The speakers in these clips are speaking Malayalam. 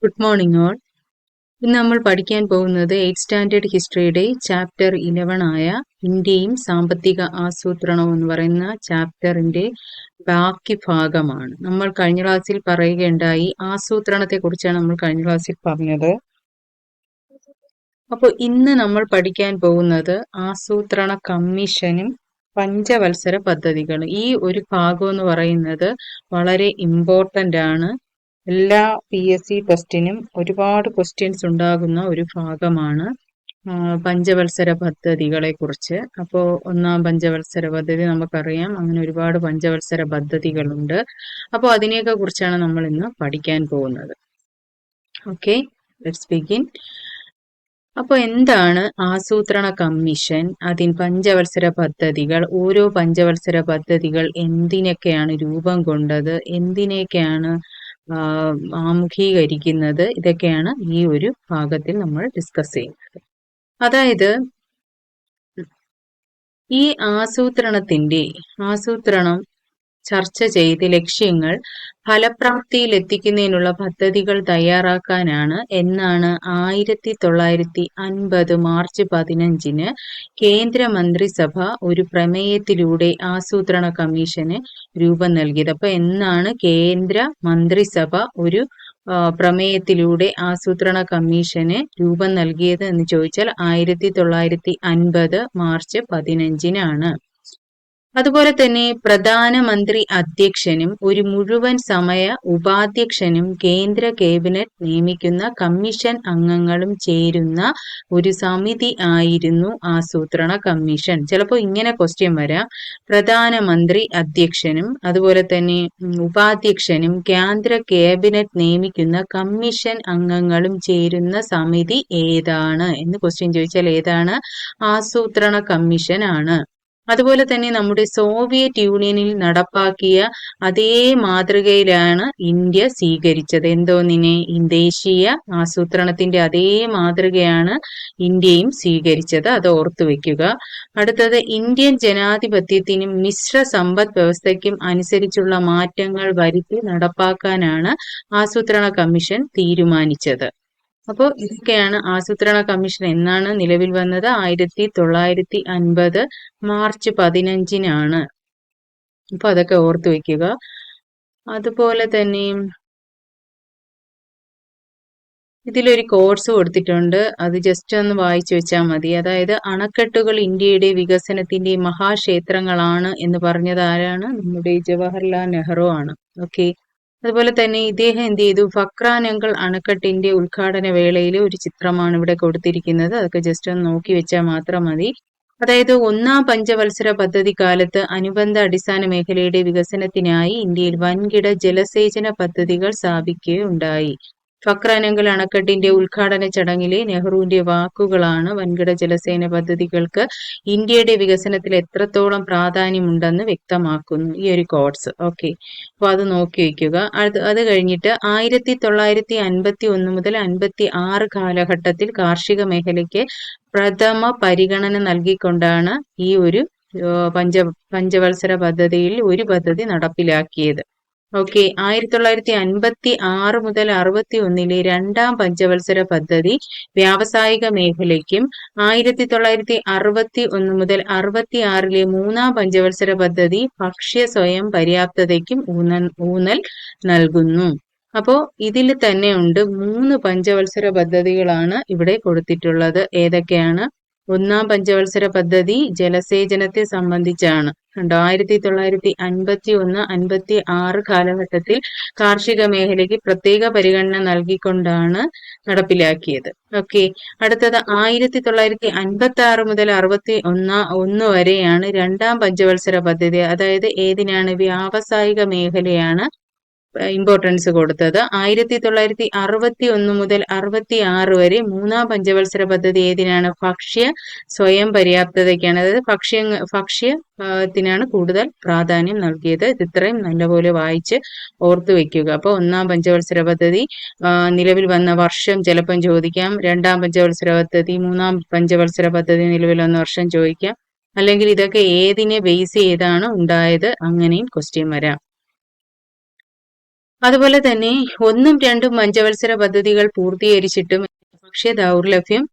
Good morning all. ഇന്ന് നമ്മൾ പഠിക്കാൻ പോകുന്നത് 8th സ്റ്റാൻഡേർഡ് ഹിസ്റ്ററിയുടെ ചാപ്റ്റർ 11 ആയ ഇന്ത്യയും സാമ്പത്തിക ആസൂത്രണവും എന്ന് പറയുന്ന ചാപ്റ്ററിന്റെ ബാക്കി ഭാഗമാണ്. നമ്മൾ കഴിഞ്ഞ ക്ലാസ്സിൽ പറയുകയുണ്ടായി, ആസൂത്രണത്തെ കുറിച്ചാണ് നമ്മൾ കഴിഞ്ഞ ക്ലാസ്സിൽ പറഞ്ഞത്. അപ്പോൾ ഇന്ന് നമ്മൾ പഠിക്കാൻ പോകുന്നത് ആസൂത്രണ കമ്മീഷനും പഞ്ചവത്സര പദ്ധതികൾ. ഈ ഒരു ഭാഗം എന്ന് പറയുന്നത് വളരെ ഇമ്പോർട്ടന്റ് ആണ്. എല്ലാ PSC ടെസ്റ്റിനും ഒരുപാട് ക്വസ്റ്റ്യൻസ് ഉണ്ടാകുന്ന ഒരു ഭാഗമാണ് പഞ്ചവത്സര പദ്ധതികളെ കുറിച്ച്. അപ്പോൾ ഒന്നാം പഞ്ചവത്സര പദ്ധതി നമുക്കറിയാം, അങ്ങനെ ഒരുപാട് പഞ്ചവത്സര പദ്ധതികളുണ്ട്. അപ്പോൾ അതിനെയൊക്കെ കുറിച്ചാണ് നമ്മൾ ഇന്ന് പഠിക്കാൻ പോകുന്നത്. Okay, let's begin. അപ്പോൾ എന്താണ് ആസൂത്രണ കമ്മീഷൻ, പഞ്ചവത്സര പദ്ധതികൾ, ഓരോ പഞ്ചവത്സര പദ്ധതികൾ എന്തിനൊക്കെയാണ് രൂപം കൊണ്ടത്, എന്തിനൊക്കെയാണ് ആമുഖീകരിക്കുന്നത്, ഇതൊക്കെയാണ് ഈ ഒരു ഭാഗത്തിൽ നമ്മൾ ഡിസ്കസ് ചെയ്യുന്നത്. അതായത് ഈ ആസൂത്രണം ചർച്ച ചെയ്ത് ലക്ഷ്യങ്ങൾ ഫലപ്രാപ്തിയിൽ എത്തിക്കുന്നതിനുള്ള പദ്ധതികൾ തയ്യാറാക്കാനാണ് 1950 മാർച്ച് 15 കേന്ദ്രമന്ത്രിസഭ ഒരു പ്രമേയത്തിലൂടെ ആസൂത്രണ കമ്മീഷന് രൂപം നൽകിയത്. അപ്പൊ കേന്ദ്ര മന്ത്രിസഭ ഒരു പ്രമേയത്തിലൂടെ ആസൂത്രണ കമ്മീഷന് രൂപം നൽകിയത് എന്ന് ചോദിച്ചാൽ 1950 മാർച്ച് 15 അതുപോലെ തന്നെ പ്രധാനമന്ത്രി അധ്യക്ഷനും ഒരു മുഴുവൻ സമയ ഉപാധ്യക്ഷനും കേന്ദ്ര ക്യാബിനറ്റ് നിയമിക്കുന്ന കമ്മീഷൻ അംഗങ്ങളും ചേരുന്ന ഒരു സമിതി ആയിരുന്നു ആസൂത്രണ കമ്മീഷൻ. ചിലപ്പോൾ ഇങ്ങനെ ക്വസ്റ്റ്യൻ വരാം, പ്രധാനമന്ത്രി അധ്യക്ഷനും അതുപോലെ തന്നെ ഉപാധ്യക്ഷനും കേന്ദ്ര ക്യാബിനറ്റ് നിയമിക്കുന്ന കമ്മീഷൻ അംഗങ്ങളും ചേരുന്ന സമിതി ഏതാണ് എന്ന് ക്വസ്റ്റ്യൻ ചോദിച്ചാൽ ഏതാണ്? ആസൂത്രണ കമ്മീഷൻ ആണ്. അതുപോലെ തന്നെ നമ്മുടെ സോവിയറ്റ് യൂണിയനിൽ നടപ്പാക്കിയ അതേ മാതൃകയിലാണ് ഇന്ത്യ സ്വീകരിച്ചത്. ദേശീയ ആസൂത്രണത്തിന്റെ അതേ മാതൃകയാണ് ഇന്ത്യയും സ്വീകരിച്ചത്, അത് ഓർത്തു വെക്കുക. അടുത്തത്, ഇന്ത്യൻ ജനാധിപത്യത്തിനും മിശ്ര സമ്പദ് വ്യവസ്ഥയ്ക്കും അനുസരിച്ചുള്ള മാറ്റങ്ങൾ വരുത്തി നടപ്പാക്കാനാണ് ആസൂത്രണ കമ്മീഷൻ തീരുമാനിച്ചത്. അപ്പോൾ ഇതൊക്കെയാണ് ആസൂത്രണ കമ്മീഷൻ എന്നാണ് നിലവിൽ വന്നത്? 1950 മാർച്ച് 15 അപ്പൊ അതൊക്കെ ഓർത്തു വെക്കുക. അതുപോലെ തന്നെ ഇതിലൊരു കോഴ്സ് കൊടുത്തിട്ടുണ്ട്, അത് ജസ്റ്റ് ഒന്ന് വായിച്ചു വെച്ചാൽ മതി. അതായത് അണക്കെട്ടുകൾ ഇന്ത്യയുടെ വികസനത്തിന്റെ മഹാക്ഷേത്രങ്ങളാണ് എന്ന് പറഞ്ഞത് ആരാണ്? നമ്മുടെ ജവഹർലാൽ നെഹ്റു ആണ്. ഓക്കെ, അതുപോലെ തന്നെ ഇദ്ദേഹം എന്ത് ചെയ്തു? ഫക്രാനങ്കൽ അണക്കെട്ടിന്റെ ഉദ്ഘാടന വേളയിലെ ഒരു ചിത്രമാണ് ഇവിടെ കൊടുത്തിരിക്കുന്നത്. അതൊക്കെ ജസ്റ്റ് ഒന്ന് നോക്കി വെച്ചാൽ മാത്രം മതി. അതായത് ഒന്നാം പഞ്ചവത്സര പദ്ധതി കാലത്ത് അനുബന്ധ അടിസ്ഥാന മേഖലയുടെ വികസനത്തിനായി ഇന്ത്യയിൽ വൻകിട ജലസേചന പദ്ധതികൾ സ്ഥാപിക്കുകയുണ്ടായി. ഫക്രാനങ്കൽ അണക്കെട്ടിന്റെ ഉദ്ഘാടന ചടങ്ങിലെ നെഹ്റുവിന്റെ വാക്കുകളാണ് വൻകിട ജലസേന പദ്ധതികൾക്ക് ഇന്ത്യയുടെ വികസനത്തിൽ എത്രത്തോളം പ്രാധാന്യമുണ്ടെന്ന് വ്യക്തമാക്കുന്നു ഈ ഒരു കോഴ്സ്. ഓക്കെ, അപ്പൊ അത് നോക്കി വയ്ക്കുക. അത് കഴിഞ്ഞിട്ട് 1951 മുതൽ 56 കാലഘട്ടത്തിൽ കാർഷിക മേഖലയ്ക്ക് പ്രഥമ പരിഗണന നൽകിക്കൊണ്ടാണ് ഈ ഒരു പഞ്ചവത്സര പദ്ധതിയിൽ ഒരു പദ്ധതി നടപ്പിലാക്കിയത്. ഓക്കെ, 1956 മുതൽ 61 രണ്ടാം പഞ്ചവത്സര പദ്ധതി വ്യാവസായിക മേഖലയ്ക്കും 1961 മുതൽ 66 മൂന്നാം പഞ്ചവത്സര പദ്ധതി ഭക്ഷ്യ സ്വയം പര്യാപ്തതയ്ക്കും ഊന്നൽ നൽകുന്നു. അപ്പോ ഇതിൽ തന്നെ ഉണ്ട് 3 പഞ്ചവത്സര പദ്ധതികളാണ് ഇവിടെ കൊടുത്തിട്ടുള്ളത്. ഏതൊക്കെയാണ്? ഒന്നാം പഞ്ചവത്സര പദ്ധതി ജലസേചനത്തെ സംബന്ധിച്ചാണ്. 1951-56 കാലഘട്ടത്തിൽ കാർഷിക മേഖലയ്ക്ക് പ്രത്യേക പരിഗണന നൽകിക്കൊണ്ടാണ് നടപ്പിലാക്കിയത്. ഓക്കെ, അടുത്തത് 1956 മുതൽ 61 വരെയാണ് രണ്ടാം പഞ്ചവത്സര പദ്ധതി. അതായത് ഏതിനാണ്? വ്യാവസായിക മേഖലയാണ് ഇമ്പോർട്ടൻസ് കൊടുത്തത്. 1961 മുതൽ 66 വരെ മൂന്നാം പഞ്ചവത്സര പദ്ധതി ഏതിനാണ്? ഭക്ഷ്യ സ്വയം പര്യാപ്തതയ്ക്കാണ്. അതായത് ഭക്ഷ്യത്തിനാണ് കൂടുതൽ പ്രാധാന്യം നൽകിയത്. ഇത് ഇത്രയും നല്ലപോലെ വായിച്ച് ഓർത്തു വെക്കുക. അപ്പൊ ഒന്നാം പഞ്ചവത്സര പദ്ധതി നിലവിൽ വന്ന വർഷം ചിലപ്പം ചോദിക്കാം, രണ്ടാം പഞ്ചവത്സര പദ്ധതി, മൂന്നാം പഞ്ചവത്സര പദ്ധതി നിലവിൽ വന്ന വർഷം ചോദിക്കാം, അല്ലെങ്കിൽ ഇതൊക്കെ ഏതിനെ ബേസ് ചെയ്താണ് ഉണ്ടായത്, അങ്ങനെയും ക്വസ്റ്റ്യൻ വരാം. അതുപോലെ തന്നെ 1ഉം 2ഉം പഞ്ചവത്സര പദ്ധതികൾ പൂർത്തീകരിച്ചിട്ടും ഭക്ഷ്യ ദൗർലഭ്യം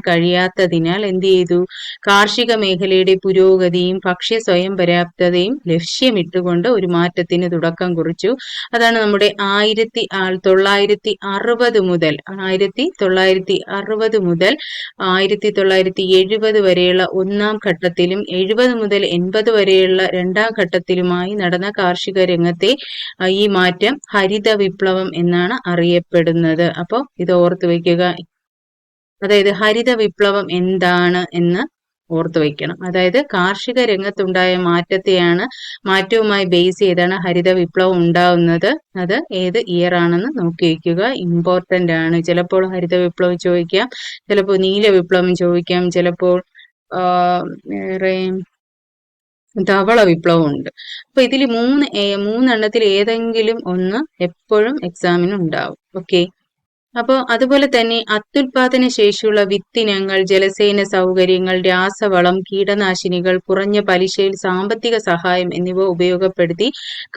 കഴിയാത്തതിനാൽ എന്ത് ചെയ്തു? കാർഷിക മേഖലയുടെ പുരോഗതിയും ഭക്ഷ്യ സ്വയം പര്യാപ്തതയും ലക്ഷ്യമിട്ടുകൊണ്ട് ഒരു മാറ്റത്തിന് തുടക്കം കുറിച്ചു. അതാണ് നമ്മുടെ 1960 മുതൽ 1970 വരെയുള്ള ഒന്നാം ഘട്ടത്തിലും 70 മുതൽ 80 വരെയുള്ള രണ്ടാം ഘട്ടത്തിലുമായി നടന്ന കാർഷിക രംഗത്തെ ഈ മാറ്റം ഹരിത വിപ്ലവം എന്നാണ് അറിയപ്പെടുന്നത്. അപ്പോൾ ഇത് ഓർത്തു വയ്ക്കുക. അതായത് ഹരിത വിപ്ലവം എന്താണ് എന്ന് ഓർത്തു വയ്ക്കണം. അതായത് കാർഷിക രംഗത്തുണ്ടായ മാറ്റവുമായി ബേസ് ചെയ്താണ് ഹരിത വിപ്ലവം ഉണ്ടാവുന്നത്. അത് ഏത് ഇയർ ആണെന്ന് നോക്കി വയ്ക്കുക, ഇമ്പോർട്ടന്റ് ആണ്. ചിലപ്പോൾ ഹരിത വിപ്ലവം ചോദിക്കാം, ചിലപ്പോൾ നീല വിപ്ലവം ചോദിക്കാം, ചിലപ്പോൾ വേറെ ധവള വിപ്ലവം ഉണ്ട്. അപ്പൊ ഇതിൽ മൂന്നെണ്ണത്തിൽ ഏതെങ്കിലും ഒന്ന് എപ്പോഴും എക്സാമിന് ഉണ്ടാവും. ഓക്കെ. അപ്പോൾ അതുപോലെ തന്നെ അത്യുൽപാദന ശേഷിയുള്ള വിത്തിനങ്ങൾ, ജലസേന സൗകര്യങ്ങൾ, രാസവളം, കീടനാശിനികൾ, കുറഞ്ഞ പലിശയിൽ സാമ്പത്തിക സഹായം എന്നിവ ഉപയോഗപ്പെടുത്തി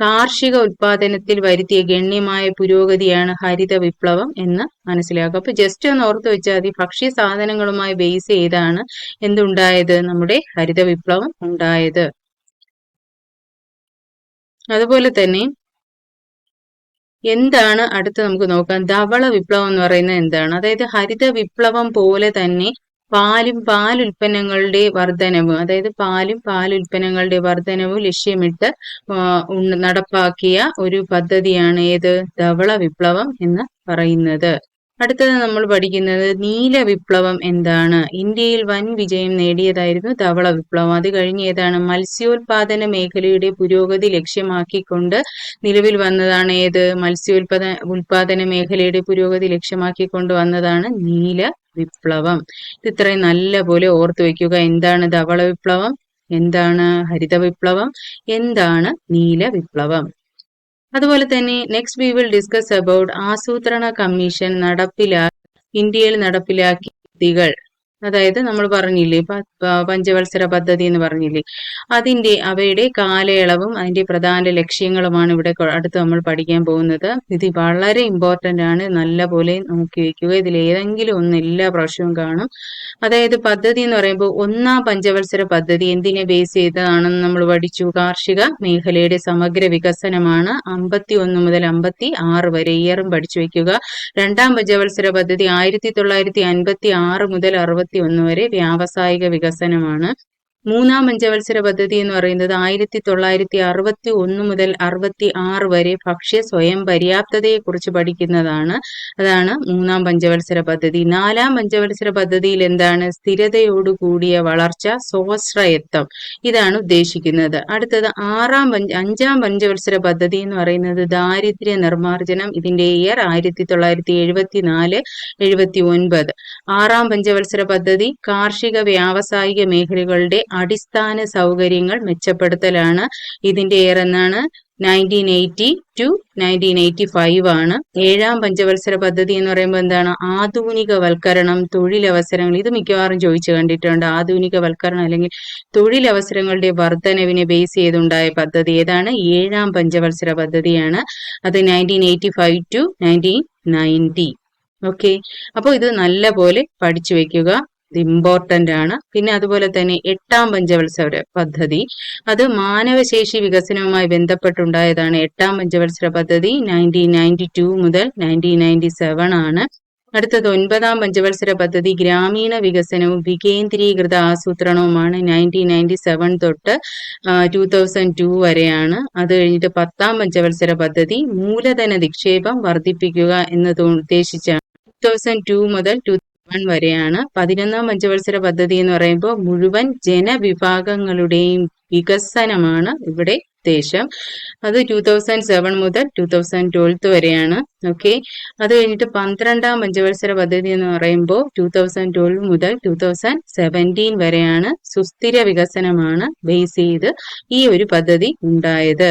കാർഷിക ഉൽപാദനത്തിൽ വരുത്തിയ ഗണ്യമായ പുരോഗതിയാണ് ഹരിത വിപ്ലവം എന്ന് മനസ്സിലാക്കുക. അപ്പൊ ജസ്റ്റ് ഒന്ന് ഓർത്ത് വെച്ചാൽ മതി, ഭക്ഷ്യ സാധനങ്ങളുമായി ബേസ് ചെയ്താണ് എന്തുണ്ടായത്? നമ്മുടെ ഹരിത വിപ്ലവം ഉണ്ടായത്. അതുപോലെ തന്നെ എന്താണ് അടുത്ത് നമുക്ക് നോക്കാം. ധവള വിപ്ലവം എന്ന് പറയുന്നത് എന്താണ്? അതായത് ഹരിത വിപ്ലവം പോലെ തന്നെ പാലുൽപ്പന്നങ്ങളുടെ വർധനവ്, അതായത് പാലുൽപ്പന്നങ്ങളുടെ വർധനവ് ലക്ഷ്യമിട്ട് നടപ്പാക്കിയ ഒരു പദ്ധതിയാണ് ഏത്? ധവള വിപ്ലവം എന്ന് പറയുന്നത്. അടുത്തത് നമ്മൾ പഠിക്കുന്നത് നീല വിപ്ലവം എന്താണ്? ഇന്ത്യയിൽ വൻ വിജയം നേടിയതായിരുന്നു ധവള വിപ്ലവം. അത് കഴിഞ്ഞ് ഏതാണ്? മത്സ്യോൽപാദന മേഖലയുടെ പുരോഗതി ലക്ഷ്യമാക്കിക്കൊണ്ട് നിലവിൽ വന്നതാണ് ഏത്? ഉൽപാദന മേഖലയുടെ പുരോഗതി ലക്ഷ്യമാക്കിക്കൊണ്ട് വന്നതാണ് നീല വിപ്ലവം. ഇത് ഇത്രയും നല്ല പോലെ ഓർത്തു വയ്ക്കുക. എന്താണ് ധവള വിപ്ലവം? എന്താണ് ഹരിത വിപ്ലവം? എന്താണ് നീല വിപ്ലവം? അതുപോലെ തന്നെ next we will discuss about ആസൂത്രണ കമ്മീഷൻ ഇന്ത്യയിൽ നടപ്പിലാക്കിയ പദ്ധതികൾ. അതായത് നമ്മൾ പറഞ്ഞില്ലേ പഞ്ചവത്സര പദ്ധതി എന്ന് പറഞ്ഞില്ലേ, അവയുടെ കാലയളവും അതിന്റെ പ്രധാന ലക്ഷ്യങ്ങളുമാണ് ഇവിടെ അടുത്ത് നമ്മൾ പഠിക്കാൻ പോകുന്നത്. ഇത് വളരെ ഇമ്പോർട്ടന്റ് ആണ്, നല്ല പോലെ നോക്കി വെക്കുക. ഇതിൽ ഏതെങ്കിലും ഒന്ന് എല്ലാ പ്രാവശ്യവും കാണും. അതായത് പദ്ധതി എന്ന് പറയുമ്പോൾ ഒന്നാം പഞ്ചവത്സര പദ്ധതി എന്തിനെ ബേസ് ചെയ്തതാണെന്ന് നമ്മൾ പഠിച്ചു. കാർഷിക മേഖലയുടെ സമഗ്ര വികസനമാണ്. 51 മുതൽ 56 വരെ ഇയറും പഠിച്ചു വെക്കുക. രണ്ടാം പഞ്ചവത്സര പദ്ധതി 1956 മുതൽ 61 വരെ വ്യാവസായിക വികസനമാണ്. മൂന്നാം പഞ്ചവത്സര പദ്ധതി എന്ന് പറയുന്നത് 1961 മുതൽ 66 വരെ ഭക്ഷ്യ സ്വയം പര്യാപ്തതയെ കുറിച്ച് പഠിക്കുന്നതാണ്. അതാണ് മൂന്നാം പഞ്ചവത്സര പദ്ധതി. നാലാം പഞ്ചവത്സര പദ്ധതിയിൽ എന്താണ്? സ്ഥിരതയോടുകൂടിയ വളർച്ച, സ്വാശ്രയത്വം, ഇതാണ് ഉദ്ദേശിക്കുന്നത്. അടുത്തത് അഞ്ചാം പഞ്ചവത്സര പദ്ധതി എന്ന് പറയുന്നത് ദാരിദ്ര്യ നിർമ്മാർജ്ജനം. ഇതിന്റെ ഇയർ 1974-79. ആറാം പഞ്ചവത്സര പദ്ധതി കാർഷിക വ്യാവസായിക മേഖലകളുടെ അടിസ്ഥാന സൗകര്യങ്ങൾ മെച്ചപ്പെടുത്തലാണ്. ഇതിന്റെ ഇയർ എന്നാണ്? 1980-1985 ആണ്. ഏഴാം പഞ്ചവത്സര പദ്ധതി എന്ന് പറയുമ്പോൾ എന്താണ്? ആധുനികവൽക്കരണം, തൊഴിലവസരങ്ങൾ. ഇത് മിക്കവാറും ചോദിച്ചു കണ്ടിട്ടുണ്ട്. ആധുനികവൽക്കരണം അല്ലെങ്കിൽ തൊഴിലവസരങ്ങളുടെ വർധനവിനെ ബേസ് ചെയ്തുണ്ടായ പദ്ധതി ഏതാണ്? ഏഴാം പഞ്ചവത്സര പദ്ധതിയാണ്. അത് 1985-1990. ഓക്കെ. അപ്പോൾ ഇത് നല്ല പോലെ പഠിച്ചു വെക്കുക, ഇത് ഇമ്പോർട്ടന്റ് ആണ്. പിന്നെ അതുപോലെ തന്നെ എട്ടാം പഞ്ചവത്സര പദ്ധതി, അത് മാനവശേഷി വികസനവുമായി ബന്ധപ്പെട്ടുണ്ടായതാണ്. എട്ടാം പഞ്ചവത്സര പദ്ധതി 1992 മുതൽ 1997 ആണ്. അടുത്തത് ഒൻപതാം പഞ്ചവത്സര പദ്ധതി ഗ്രാമീണ വികസനവും വികേന്ദ്രീകൃത ആസൂത്രണവുമാണ്. 1997 തൊട്ട് 2002 വരെയാണ്. അത് കഴിഞ്ഞിട്ട് പത്താം പഞ്ചവത്സര പദ്ധതി മൂലധന നിക്ഷേപം വർദ്ധിപ്പിക്കുക എന്നത് ഉദ്ദേശിച്ചാണ്. 2002 മുതൽ 2001 വരെയാണ്. 11ാം പഞ്ചവത്സര പദ്ധതി എന്ന് പറയുമ്പോൾ മുഴുവൻ ജനവിഭാഗങ്ങളുടെയും വികസനമാണ് ഇവിടെ ഉദ്ദേശം. അത് 2007 മുതൽ 2012 വരെയാണ്. ഓക്കെ. അത് കഴിഞ്ഞിട്ട് 12ാം പഞ്ചവത്സര പദ്ധതി എന്ന് പറയുമ്പോൾ 2012 മുതൽ 2017 വരെയാണ്. സുസ്ഥിര വികസനമാണ് ബേസ് ചെയ്ത് ഈ ഒരു പദ്ധതി ഉണ്ടായത്.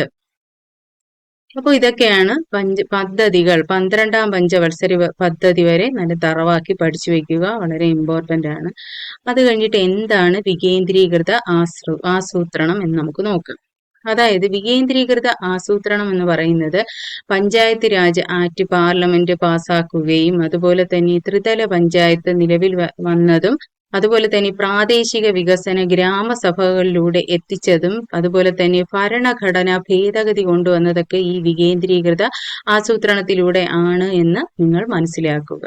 അപ്പോൾ ഇതൊക്കെയാണ് പദ്ധതികൾ. 12ാം പഞ്ചവത്സര പദ്ധതി വരെ നല്ല തറവാക്കി പഠിച്ചു വെക്കുക, വളരെ ഇമ്പോർട്ടന്റ് ആണ്. അത് കഴിഞ്ഞിട്ട് എന്താണ് വികേന്ദ്രീകൃത ആസൂത്രണം എന്ന് നമുക്ക് നോക്കാം. അതായത് വികേന്ദ്രീകൃത ആസൂത്രണം എന്ന് പറയുന്നത് പഞ്ചായത്ത് രാജ് ആക്ട് പാർലമെന്റ് പാസാക്കുകയും അതുപോലെ തന്നെ ത്രിതല പഞ്ചായത്ത് നിലവിൽ വന്നതും അതുപോലെ തന്നെ പ്രാദേശിക വികസന ഗ്രാമസഭകളിലൂടെ എത്തിച്ചതും അതുപോലെ തന്നെ ഭരണഘടന ഭേദഗതി കൊണ്ടുവന്നതൊക്കെ ഈ വികേന്ദ്രീകൃത ആസൂത്രണത്തിലൂടെ ആണ് എന്ന് നിങ്ങൾ മനസ്സിലാക്കുക.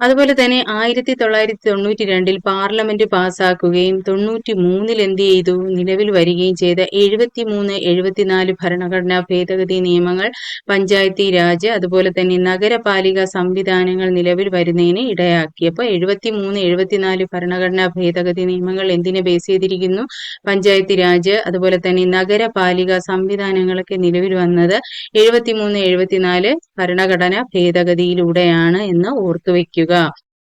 അതുപോലെ തന്നെ 1992 പാർലമെന്റ് പാസാക്കുകയും 93 എന്ത് ചെയ്തു, നിലവിൽ വരികയും ചെയ്ത 73, 74 ഭരണഘടനാ ഭേദഗതി നിയമങ്ങൾ പഞ്ചായത്തി രാജ് അതുപോലെ തന്നെ നഗരപാലിക സംവിധാനങ്ങൾ നിലവിൽ വരുന്നതിന് ഇടയാക്കി. അപ്പോൾ 73, 74 ഭരണഘടനാ ഭേദഗതി നിയമങ്ങൾ എന്തിനെ ബേസ് ചെയ്തിരിക്കുന്നു? പഞ്ചായത്തി രാജ് അതുപോലെ തന്നെ നഗരപാലിക സംവിധാനങ്ങളൊക്കെ നിലവിൽ വന്നത് 73, 74 ഭരണഘടന ഭേദഗതിയിലൂടെയാണ് എന്ന് ഓർത്തുവെക്കുക.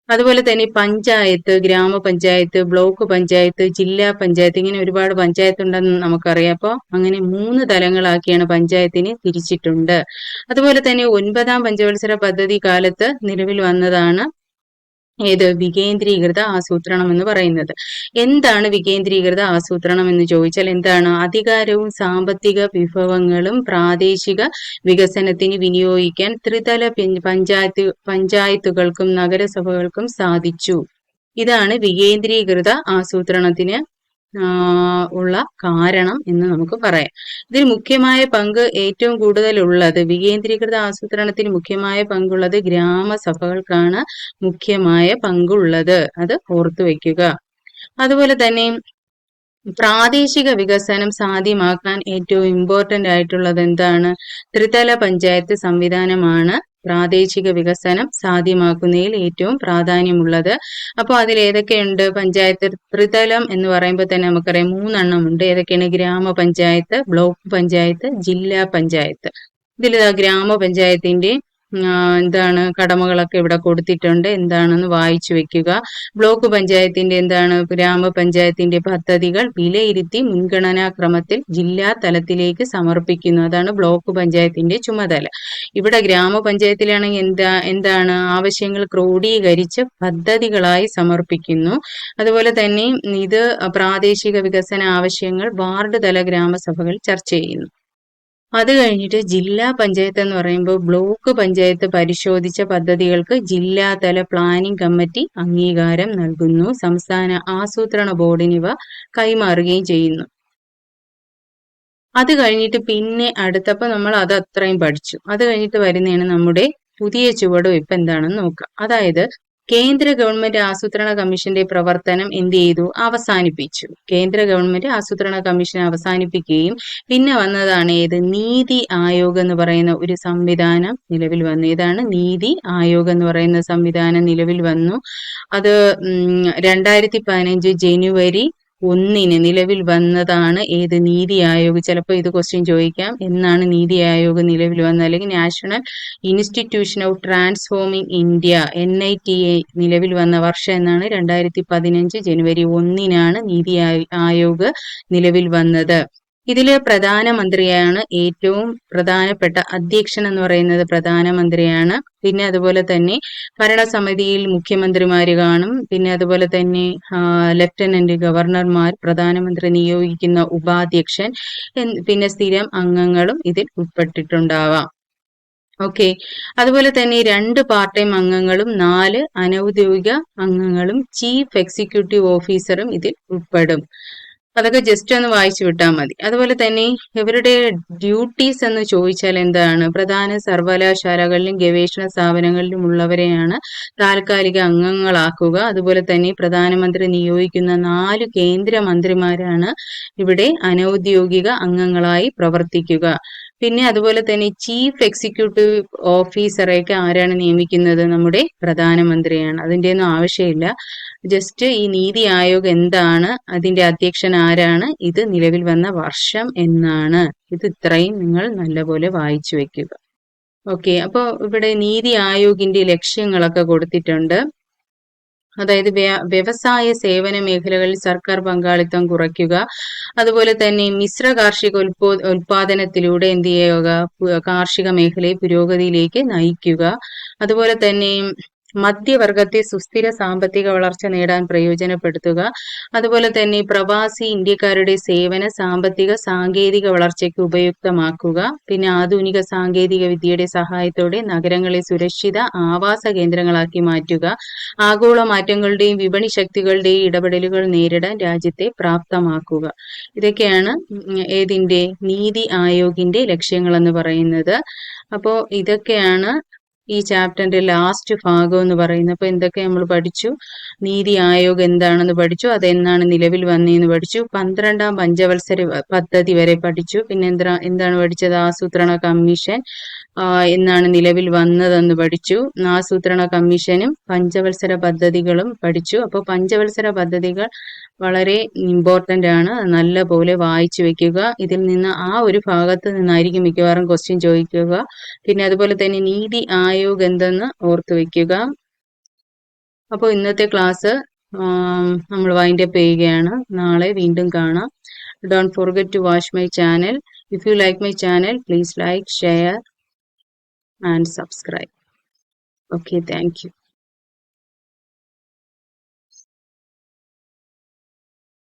അതുപോലെ തന്നെ പഞ്ചായത്ത്, ഗ്രാമപഞ്ചായത്ത്, ബ്ലോക്ക് പഞ്ചായത്ത്, ജില്ലാ പഞ്ചായത്ത്, ഇങ്ങനെ ഒരുപാട് പഞ്ചായത്ത് ഉണ്ടെന്ന് നമുക്കറിയാം. അപ്പോൾ അങ്ങനെ 3 തലങ്ങളാക്കിയാണ് പഞ്ചായത്തിനെ തിരിച്ചിട്ടുണ്ട്. അതുപോലെ തന്നെ 9ാം പഞ്ചവത്സര പദ്ധതി കാലത്ത് നിലവിൽ വന്നതാണ് ഏത്? വികേന്ദ്രീകൃത ആസൂത്രണം എന്ന് പറയുന്നത്. എന്താണ് വികേന്ദ്രീകൃത ആസൂത്രണം എന്ന് ചോദിച്ചാൽ എന്താണ്? അധികാരവും സാമ്പത്തിക വിഭവങ്ങളും പ്രാദേശിക വികസനത്തിന് വിനിയോഗിക്കാൻ ത്രിതല പഞ്ചായത്തുകൾക്കും നഗരസഭകൾക്കും സാധിച്ചു. ഇതാണ് വികേന്ദ്രീകൃത ആസൂത്രണത്തിന് ഉള്ള കാരണം എന്ന് നമുക്ക് പറയാം. ഇതിൽ മുഖ്യമായ പങ്ക് ഏറ്റവും കൂടുതൽ ഉള്ളത്, വികേന്ദ്രീകൃത ആസൂത്രണത്തിന് മുഖ്യമായ പങ്കുള്ളത് ഗ്രാമസഭകൾക്കാണ് മുഖ്യമായ പങ്കുള്ളത്. അത് ഓർത്തു വെക്കുക. അതുപോലെ തന്നെ പ്രാദേശിക വികസനം സാധ്യമാക്കാൻ ഏറ്റവും ഇമ്പോർട്ടന്റ് ആയിട്ടുള്ളത് എന്താണ്? ത്രിതല പഞ്ചായത്ത് സംവിധാനമാണ് പ്രാദേശിക വികസനം സാധ്യമാക്കുന്നതിൽ ഏറ്റവും പ്രാധാന്യമുള്ളത്. അപ്പോൾ അതിൽ ഏതൊക്കെയുണ്ട്? പഞ്ചായത്ത് ത്രിതലം എന്ന് പറയുമ്പോൾ തന്നെ നമുക്കറിയാം 3 എണ്ണം ഉണ്ട്. ഏതൊക്കെയാണ്? ഗ്രാമപഞ്ചായത്ത്, ബ്ലോക്ക് പഞ്ചായത്ത്, ജില്ലാ പഞ്ചായത്ത്. ഇതിൽ ഗ്രാമപഞ്ചായത്തിന്റെ എന്താണ് കടമകളൊക്കെ ഇവിടെ കൊടുത്തിട്ടുണ്ട്. എന്താണെന്ന് വായിച്ചു വെക്കുക. ബ്ലോക്ക് പഞ്ചായത്തിന്റെ എന്താണ്? ഗ്രാമപഞ്ചായത്തിന്റെ പദ്ധതികൾ വിലയിരുത്തി മുൻഗണനാ ക്രമത്തിൽ ജില്ലാ തലത്തിലേക്ക് സമർപ്പിക്കുന്നു. അതാണ് ബ്ലോക്ക് പഞ്ചായത്തിന്റെ ചുമതല. ഇവിടെ ഗ്രാമപഞ്ചായത്തിലാണെങ്കിൽ എന്താണ്? ആവശ്യങ്ങൾ ക്രോഡീകരിച്ച് പദ്ധതികളായി സമർപ്പിക്കുന്നു. അതുപോലെ തന്നെ ഇത് പ്രാദേശിക വികസന ആവശ്യങ്ങൾ വാർഡ് തല ഗ്രാമസഭകൾ ചർച്ച ചെയ്യുന്നു. അത് കഴിഞ്ഞിട്ട് ജില്ലാ പഞ്ചായത്ത് എന്ന് പറയുമ്പോൾ ബ്ലോക്ക് പഞ്ചായത്ത് പരിശോധിച്ച പദ്ധതികൾക്ക് ജില്ലാതല പ്ലാനിംഗ് കമ്മിറ്റി അംഗീകാരം നൽകുന്നു. സംസ്ഥാന ആസൂത്രണ ബോർഡിന് ഇവ കൈമാറുകയും ചെയ്യുന്നു. അത് കഴിഞ്ഞിട്ട് പിന്നെ അടുത്തപ്പോൾ നമ്മൾ അത് അത്രയും പഠിച്ചു. അത് കഴിഞ്ഞിട്ട് വരുന്നതാണ് നമ്മുടെ പുതിയ ചുവടുവയ്പ് എന്താണെന്ന് നോക്കാം. അതായത് കേന്ദ്ര ഗവൺമെന്റ് ആസൂത്രണ കമ്മീഷന്റെ പ്രവർത്തനം എന്ത് ചെയ്തു? അവസാനിപ്പിച്ചു. കേന്ദ്ര ഗവൺമെന്റ് ആസൂത്രണ കമ്മീഷൻ അവസാനിപ്പിക്കുകയും പിന്നെ വന്നതാണ് ഏത്? നീതി ആയോഗ് എന്ന് പറയുന്ന ഒരു സംവിധാനം നിലവിൽ വന്നു. ഇതാണ് നീതി ആയോഗ് എന്ന് പറയുന്ന സംവിധാനം നിലവിൽ വന്നു. അത് 2015 ജനുവരി 1 നിലവിൽ വന്നതാണ് ഏത്? നീതി ആയോഗ്. ചിലപ്പോൾ ഇത് ക്വസ്റ്റ്യൻ ചോദിക്കാം. എന്നാണ് നീതി ആയോഗ് നിലവിൽ വന്നത്? അല്ലെങ്കിൽ national institution of transforming India NITA നിലവിൽ വന്ന വർഷം എന്നാണ്? 2015 ജനുവരി 1 നീതി ആയോഗ് നിലവിൽ വന്നത്. ഇതില് പ്രധാനമന്ത്രിയാണ് ഏറ്റവും പ്രധാനപ്പെട്ട അധ്യക്ഷൻ എന്ന് പറയുന്നത് പ്രധാനമന്ത്രിയാണ്. പിന്നെ അതുപോലെ തന്നെ ഭരണസമിതിയിൽ മുഖ്യമന്ത്രിമാര് കാണും. പിന്നെ അതുപോലെ തന്നെ ലഫ്റ്റനന്റ് ഗവർണർമാർ, പ്രധാനമന്ത്രി നിയോഗിക്കുന്ന ഉപാധ്യക്ഷൻ, പിന്നെ സ്ഥിരം അംഗങ്ങളും ഇതിൽ ഉൾപ്പെട്ടിട്ടുണ്ടാവാം. ഓക്കെ. അതുപോലെ തന്നെ 2 പാർട്ട് ടൈം അംഗങ്ങളും 4 അനൌദ്യോഗിക അംഗങ്ങളും ചീഫ് എക്സിക്യൂട്ടീവ് ഓഫീസറും ഇതിൽ ഉൾപ്പെടും. അതൊക്കെ ജസ്റ്റ് ഒന്ന് വായിച്ചു വിട്ടാൽ മതി. അതുപോലെ തന്നെ ഇവരുടെ ഡ്യൂട്ടീസ് എന്ന് ചോദിച്ചാൽ എന്താണ്? പ്രധാന സർവകലാശാലകളിലും ഗവേഷണ സ്ഥാപനങ്ങളിലും ഉള്ളവരെയാണ് താൽക്കാലിക അംഗങ്ങളാക്കുക. അതുപോലെ തന്നെ പ്രധാനമന്ത്രി നിയോഗിക്കുന്ന 4 കേന്ദ്രമന്ത്രിമാരാണ് ഇവിടെ അനൌദ്യോഗിക അംഗങ്ങളായി പ്രവർത്തിക്കുക. പിന്നെ അതുപോലെ തന്നെ ചീഫ് എക്സിക്യൂട്ടീവ് ഓഫീസറെയൊക്കെ ആരാണ് നിയമിക്കുന്നത്? നമ്മുടെ പ്രധാനമന്ത്രിയാണ്. അതിൻ്റെ ഒന്നും ആവശ്യമില്ല. ജസ്റ്റ് ഈ നീതി ആയോഗ് എന്താണ്, അതിന്റെ അധ്യക്ഷൻ ആരാണ്, ഇത് നിലവിൽ വന്ന വർഷം എന്നാണ്. ഇത് ഇത്രയും നിങ്ങൾ നല്ലപോലെ വായിച്ചു വെക്കുക. ഓക്കെ. അപ്പോൾ ഇവിടെ നീതി ആയോഗിന്റെ ലക്ഷ്യങ്ങളൊക്കെ കൊടുത്തിട്ടുണ്ട്. അതായത് വ്യവസായ സേവന മേഖലകളിൽ സർക്കാർ പങ്കാളിത്തം കുറയ്ക്കുക. അതുപോലെ തന്നെ മിശ്ര കാർഷിക ഉൽപാദനത്തിലൂടെ എന്ത് ചെയ്യുക? കാർഷിക മേഖലയെ പുരോഗതിയിലേക്ക് നയിക്കുക. അതുപോലെ തന്നെ മധ്യവർഗത്തെ സുസ്ഥിര സാമ്പത്തിക വളർച്ച നേടാൻ പ്രയോജനപ്പെടുത്തുക. അതുപോലെ തന്നെ പ്രവാസി ഇന്ത്യക്കാരുടെ സേവന സാമ്പത്തിക സാങ്കേതിക വളർച്ചയ്ക്ക് ഉപയുക്തമാക്കുക. പിന്നെ ആധുനിക സാങ്കേതിക വിദ്യയുടെ സഹായത്തോടെ നഗരങ്ങളെ സുരക്ഷിത ആവാസ കേന്ദ്രങ്ങളാക്കി മാറ്റുക. ആഗോള മാറ്റങ്ങളുടെയും വിപണി ശക്തികളുടെയും ഇടപെടലുകൾ നേരിടാൻ രാജ്യത്തെ പ്രാപ്തമാക്കുക. ഇതൊക്കെയാണ് ഏതിന്റെ നീതി ആയോഗിന്റെ ലക്ഷ്യങ്ങൾ എന്ന് പറയുന്നത്. അപ്പോൾ ഇതൊക്കെയാണ് ഈ ചാപ്റ്ററിന്റെ ലാസ്റ്റ് ഭാഗം എന്ന് പറയുന്നത്. അപ്പൊ എന്തൊക്കെ നമ്മൾ പഠിച്ചു? നീതി ആയോഗ് എന്താണെന്ന് പഠിച്ചു, അതെന്നാണ് നിലവിൽ വന്നതെന്ന് പഠിച്ചു, 12ാം പഞ്ചവത്സര പദ്ധതി വരെ പഠിച്ചു. പിന്നെ എന്താണ് പഠിച്ചത്? ആസൂത്രണ കമ്മീഷൻ എന്നാണ് നിലവിൽ വന്നതെന്ന് പഠിച്ചു. ആസൂത്രണ കമ്മീഷനും പഞ്ചവത്സര പദ്ധതികളും പഠിച്ചു. അപ്പോൾ പഞ്ചവത്സര പദ്ധതികൾ വളരെ ഇമ്പോർട്ടന്റ് ആണ്, നല്ല പോലെ വായിച്ചു വെക്കുക. ഇതിൽ നിന്ന് ആ ഒരു ഭാഗത്ത് നിന്നായിരിക്കും മിക്കവാറും ക്വസ്റ്റ്യൻ ചോദിക്കുക. പിന്നെ അതുപോലെ തന്നെ നീതി ആയോഗ് എന്തെന്ന് ഓർത്തു വെക്കുക. അപ്പോൾ ഇന്നത്തെ ക്ലാസ് നമ്മൾ വൈൻഡ് അപ്പ് ചെയ്യുകയാണ്. നാളെ വീണ്ടും കാണാം. Don't forget to watch my channel. If you like my channel, please like, share and subscribe. Okay, thank you.